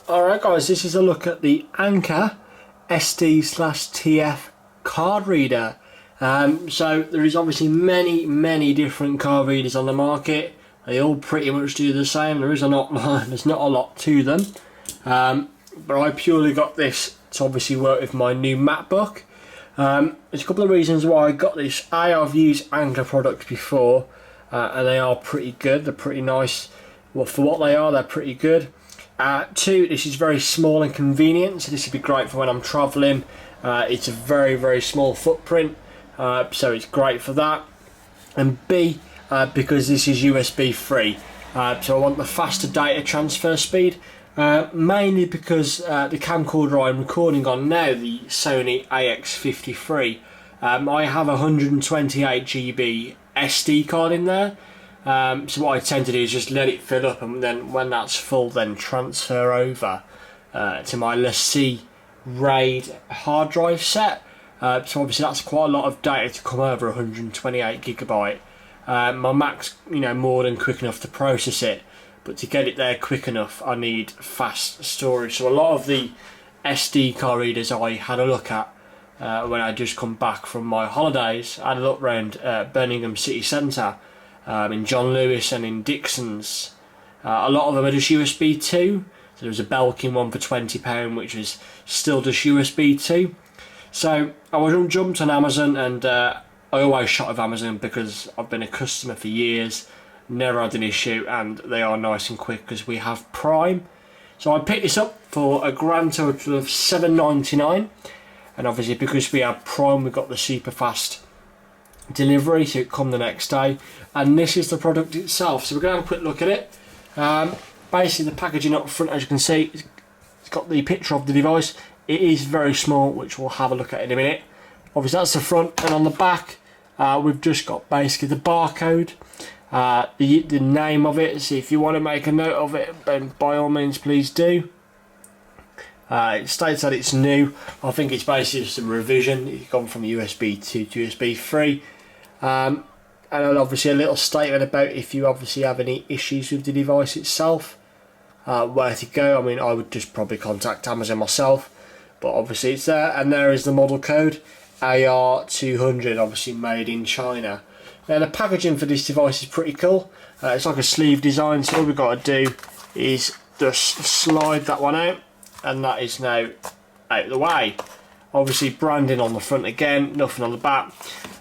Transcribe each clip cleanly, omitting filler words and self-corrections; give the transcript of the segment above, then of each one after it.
Alright guys, this is a look at the Anker SD/TF card reader. So there is obviously many different card readers on the market. They all pretty much do the same. There's not a lot to them. But I purely got this to obviously work with my new MacBook. There's a couple of reasons why I got this. I've used Anker products before and they are pretty good. They're pretty nice. Well, for what they are, they're pretty good. Two, this is very small and convenient, so this would be great for when I'm travelling. It's a very small footprint, so it's great for that. And B, because this is USB free, so I want the faster data transfer speed, mainly because the camcorder I'm recording on now, the Sony AX53, I have a 128 GB SD card in there. So what I tend to do is just let it fill up, and then when that's full, then transfer over to my LaCie RAID hard drive set. So obviously that's quite a lot of data to come over 128 gigabyte. My Mac's more than quick enough to process it, but to get it there quick enough, I need fast storage. So a lot of the SD card readers I had a look at when I just come back from my holidays, I had a look around Birmingham City Centre. In John Lewis and in Dixon's. A lot of them are just USB 2. So there was a Belkin one for £20 which was still just USB 2. So I jumped on Amazon, and I always shop with Amazon because I've been a customer for years, never had an issue, and they are nice and quick because we have Prime. So I picked this up for a grand total of $7.99, and obviously because we have Prime, we've got the super fast delivery, so it come the next day. And this is the product itself, so we're going to have a quick look at it. Basically the packaging up front, as you can see, it's got the picture of the device. It is very small, which we'll have a look at in a minute. Obviously that's the front, and on the back we've just got basically the barcode, the name of it. So if you want to make a note of it, then by all means please do. It states that it's new. I think it's basically just a revision. It's gone from USB 2 to USB 3. And obviously a little statement about if you obviously have any issues with the device itself, where to go. I mean, I would just probably contact Amazon myself, but obviously it's there. And there is the model code, AR200, obviously made in China. Now the packaging for this device is pretty cool. It's like a sleeve design, so all we've got to do is just slide that one out, and that is now out of the way. Obviously branding on the front again, nothing on the back.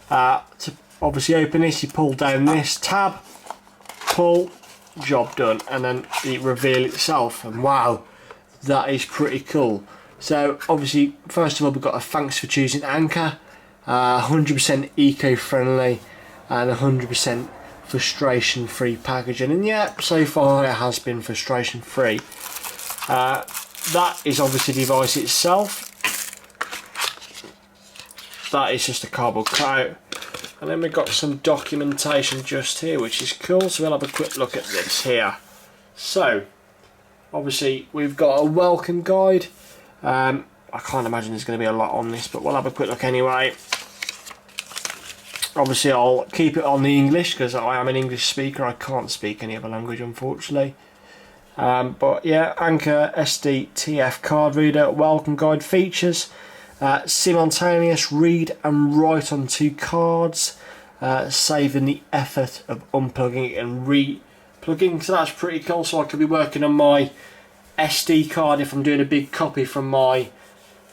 To obviously open this, you pull down this tab, pull, job done, and then the reveal itself, and wow, that is pretty cool. So obviously first of all we've got a thanks for choosing Anker, 100% eco-friendly and 100% frustration free packaging, and yeah, so far it has been frustration free. That is obviously the device itself. That is just a cardboard cutout, and then we've got some documentation just here, which is cool. So we'll have a quick look at this here. So obviously we've got a welcome guide. I can't imagine there's going to be a lot on this, but we'll have a quick look anyway. Obviously I'll keep it on the English because I am an English speaker. I can't speak any other language, unfortunately. But yeah, Anker SD/TF card reader welcome guide features. Simultaneous read and write on two cards, saving the effort of unplugging and re-plugging. So that's pretty cool. So I could be working on my SD card if I'm doing a big copy from my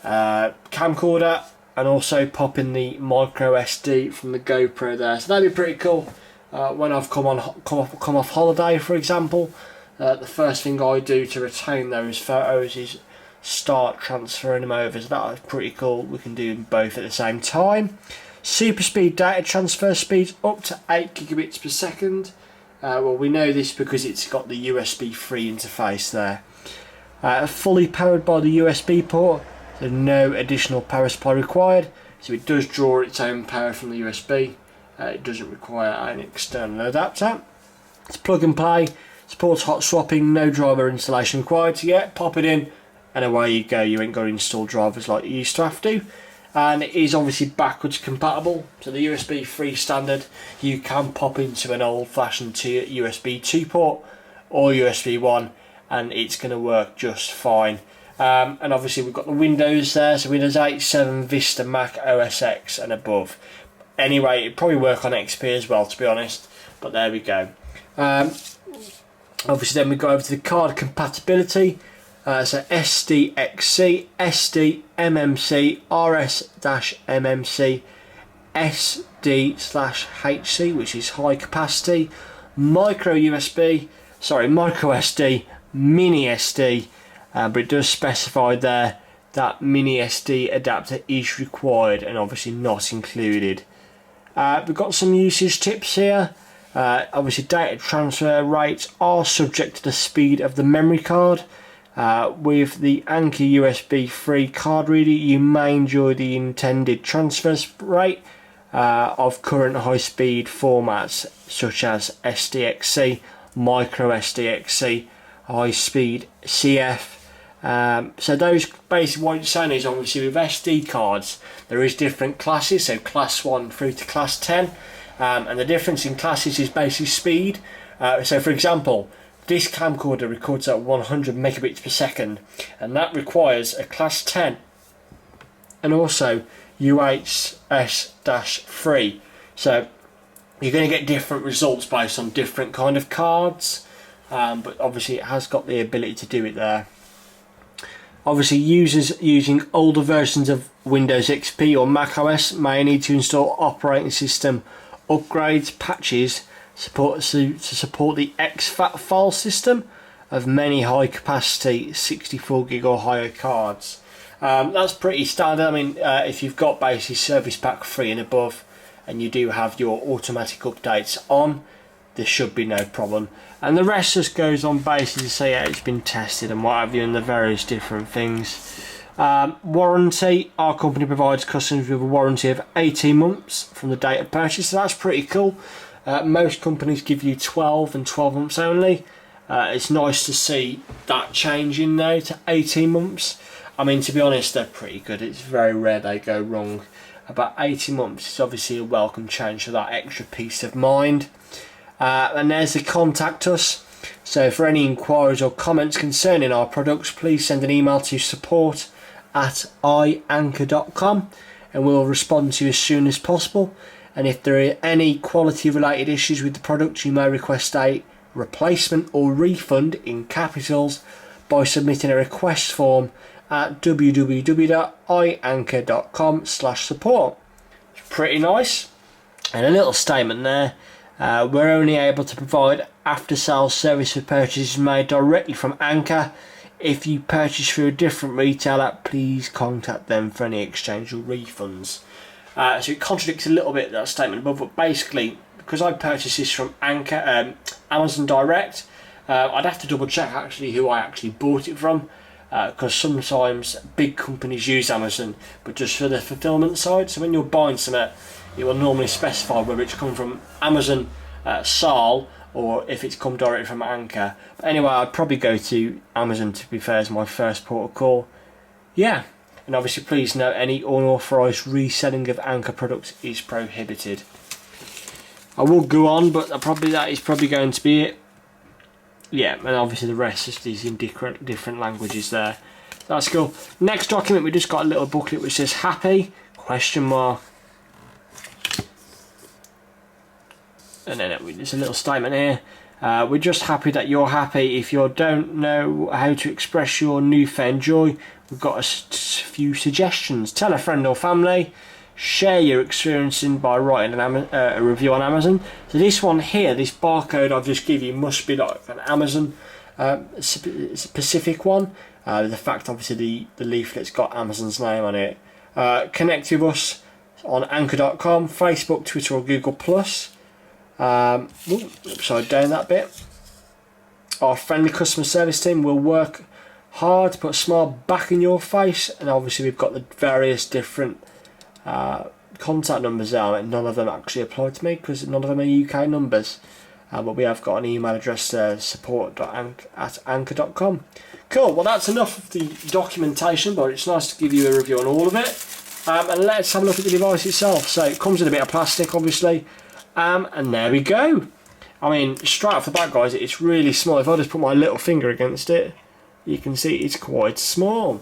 camcorder, and also popping the micro SD from the GoPro there. So that'd be pretty cool when I've come off holiday, for example. The first thing I do to retain those photos is start transferring them over, so that is pretty cool. We can do them both at the same time. Super speed data transfer speeds up to 8 gigabits per second. Well, we know this because it's got the USB 3 interface there. Fully powered by the USB port, so no additional power supply required. So it does draw its own power from the USB. It doesn't require an external adapter. It's plug and play. Supports hot swapping, no driver installation required. So yeah, pop it in and away you go. You ain't got to install drivers like you used to have to. And it is obviously backwards compatible. So the USB 3 standard, you can pop into an old fashioned USB 2 port or USB 1 and it's going to work just fine. And obviously we've got the Windows there, so Windows 8, 7, Vista, Mac, OS X and above. Anyway, it'd probably work on XP as well, to be honest, but there we go. Obviously then we go over to the card compatibility. So SDXC, SD, MMC, RS-MMC, SD/HC, which is high capacity, micro SD, mini SD, but it does specify there that mini SD adapter is required and obviously not included. We've got some usage tips here. Obviously data transfer rates are subject to the speed of the memory card. With the Anker USB 3 card reader, you may enjoy the intended transfer rate of current high-speed formats such as SDXC, micro SDXC, high-speed CF. So those basically what you're saying is obviously with SD cards there is different classes, so class 1 through to class 10, and the difference in classes is basically speed. So for example, this camcorder records at 100 megabits per second, and that requires a class 10 and also UHS-3. So you're going to get different results based on different kind of cards, but obviously it has got the ability to do it there. Obviously users using older versions of Windows XP or Mac OS may need to install operating system upgrades, patches to support the exFAT file system of many high capacity 64 gig or higher cards. That's pretty standard. I mean, if you've got basically Service Pack 3 and above and you do have your automatic updates on, there should be no problem. And the rest just goes on basically to say yeah, it's been tested and what have you, and the various different things. Warranty, our company provides customers with a warranty of 18 months from the date of purchase, so that's pretty cool. Most companies give you 12 and 12 months only. It's nice to see that changing now to 18 months. I mean, to be honest, they're pretty good. It's very rare they go wrong. About 18 months is obviously a welcome change for that extra peace of mind. And there's the contact us. So for any inquiries or comments concerning our products, please send an email to support@ianker.com and we'll respond to you as soon as possible. And if there are any quality related issues with the product, you may request a replacement or refund in capitals by submitting a request form at www.ianker.com/support. It's pretty nice. And a little statement there. We're only able to provide after-sales service for purchases made directly from Anker. If you purchase through a different retailer, please contact them for any exchange or refunds. So it contradicts a little bit that statement above, but basically, because I purchased this from Anker, Amazon Direct, I'd have to double check actually who I actually bought it from, because sometimes big companies use Amazon, but just for the fulfillment side. So when you're buying something, it will normally specify whether it's come from Amazon SAL or if it's come directly from Anker. But anyway, I'd probably go to Amazon, to be fair, as my first port of call. Yeah, and obviously please note any unauthorised reselling of Anker products is prohibited. I will go on, but that is probably going to be it. Yeah, and obviously the rest is in different languages there. That's cool. Next document, we just got a little booklet which says happy ? And then there's a little statement here. We're just happy that you're happy. If you don't know how to express your newfound joy, we've got a few suggestions. Tell a friend or family. Share your experiencing by writing a review on Amazon. So this one here, this barcode I've just given you, must be like an Amazon specific one. The fact obviously the leaflet's got Amazon's name on it. Connect with us on Anker.com, Facebook, Twitter or Google+. Upside down that bit. Our friendly customer service team will work hard to put a smile back in your face, and obviously we've got the various different contact numbers there. None of them actually apply to me because none of them are UK numbers, but we have got an email address there, support@anker.com. Cool, well that's enough of the documentation, but it's nice to give you a review on all of it. And let's have a look at the device itself. So it comes in a bit of plastic obviously. And there we go. I mean, straight off the bat, guys, it's really small. If I just put my little finger against it, you can see it's quite small.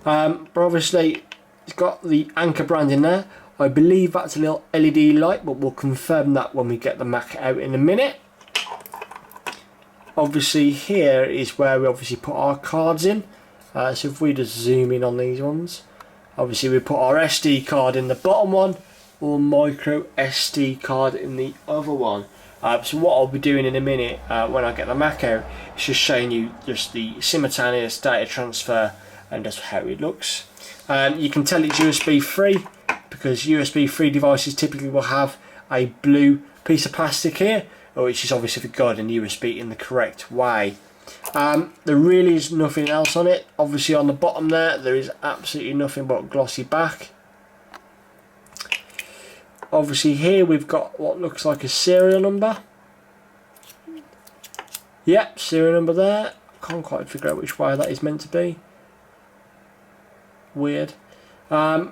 But obviously, it's got the Anker brand in there. I believe that's a little LED light, but we'll confirm that when we get the Mac out in a minute. Obviously, here is where we obviously put our cards in. So if we just zoom in on these ones, obviously we put our SD card in the bottom one, or micro SD card in the other one. So what I'll be doing in a minute when I get the Mac out is just showing you just the simultaneous data transfer and just how it looks. You can tell it's USB 3 because USB 3 devices typically will have a blue piece of plastic here, which is obviously for guiding USB in the correct way. There really is nothing else on it. Obviously on the bottom there is absolutely nothing but glossy back. Obviously here we've got what looks like a serial number. Yep, serial number there. Can't quite figure out which way that is meant to be. Weird. And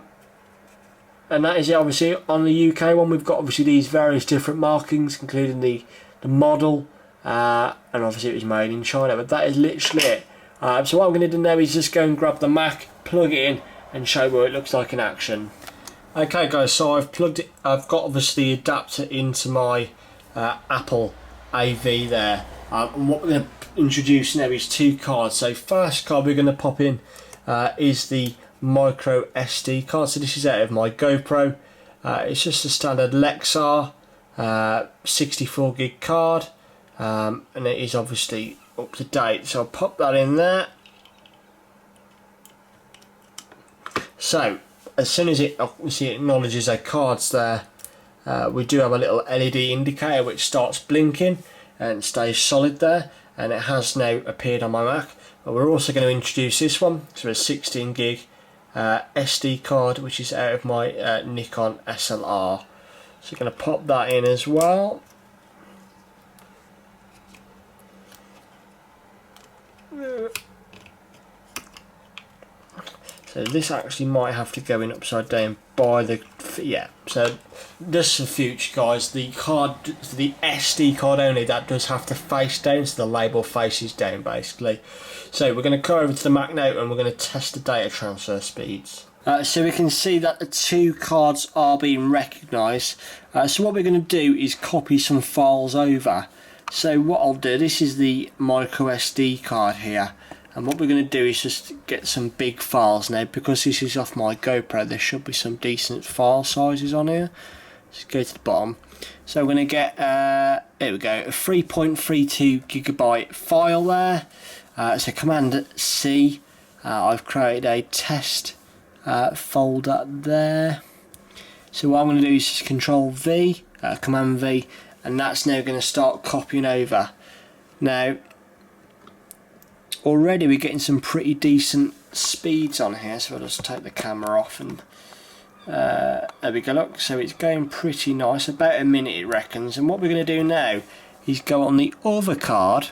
that is it. Obviously on the UK one we've got obviously these various different markings, including the model, and obviously it was made in China, but that is literally it. So what I'm going to do now is just go and grab the Mac, plug it in and show what it looks like in action. Okay guys, so I've plugged it, I've got obviously the adapter into my Apple AV there, and what we're going to introduce now is two cards. So first card we're going to pop in is the micro SD card. So this is out of my GoPro. It's just a standard Lexar 64 gig card, and it is obviously up to date, so I'll pop that in there. So as soon as it obviously acknowledges our cards there, we do have a little LED indicator which starts blinking and stays solid there, and it has now appeared on my Mac. But we're also going to introduce this one, so a 16 gig SD card which is out of my Nikon SLR. So we're going to pop that in as well. So this actually might have to go in upside down by the, yeah, so just for future guys, the card, the SD card only, that does have to face down, so the label faces down basically. So we're going to go over to the Mac now and we're going to test the data transfer speeds. So we can see that the two cards are being recognised. So what we're going to do is copy some files over. So what I'll do, this is the micro SD card here, and what we're going to do is just get some big files now. Because this is off my GoPro, there should be some decent file sizes on here. Let's go to the bottom. So we're going to get, there we go, a 3.32 gigabyte file there. So Command C, I've created a test folder there. So what I'm going to do is just Control V, Command V, and that's now going to start copying over. Now already we're getting some pretty decent speeds on here, so I'll just take the camera off and there we go, look, so it's going pretty nice, about a minute it reckons. And what we're going to do now is go on the other card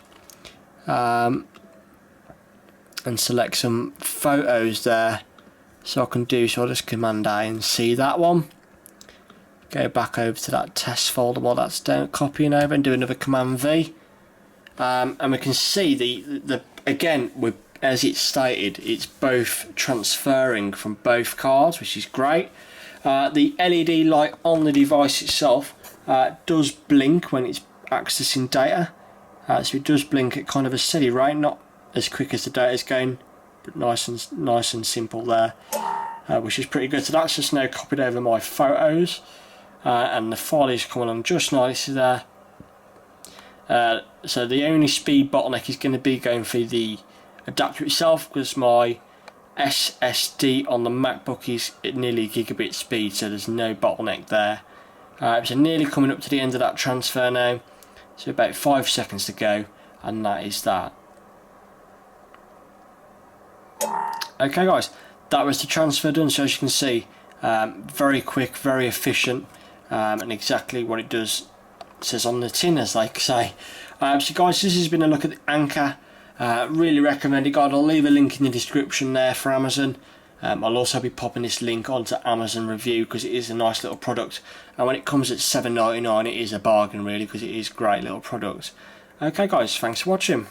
and select some photos there. So I can do, so I'll just Command A and see that one. Go back over to that test folder while that's down, copying over, and do another Command V. And we can see the again, as it's stated, it's both transferring from both cards, which is great. The LED light on the device itself does blink when it's accessing data. So it does blink at kind of a steady rate, not as quick as the data is going, but nice and simple there, which is pretty good. So that's just now copied over my photos, and the file is coming on just nicely there. So the only speed bottleneck is going to be going through the adapter itself, because my SSD on the MacBook is at nearly gigabit speed, so there's no bottleneck there. So nearly coming up to the end of that transfer now, so about 5 seconds to go, and that is that. Okay guys, that was the transfer done. So as you can see, very quick, very efficient, and exactly what it does says on the tin, as they say. So guys, this has been a look at the Anker. Really recommend it, guys. I'll leave a link in the description there for Amazon. I'll also be popping this link onto Amazon review because it is a nice little product, and when it comes at $7.99 it is a bargain really, because it is a great little product. Okay guys, thanks for watching.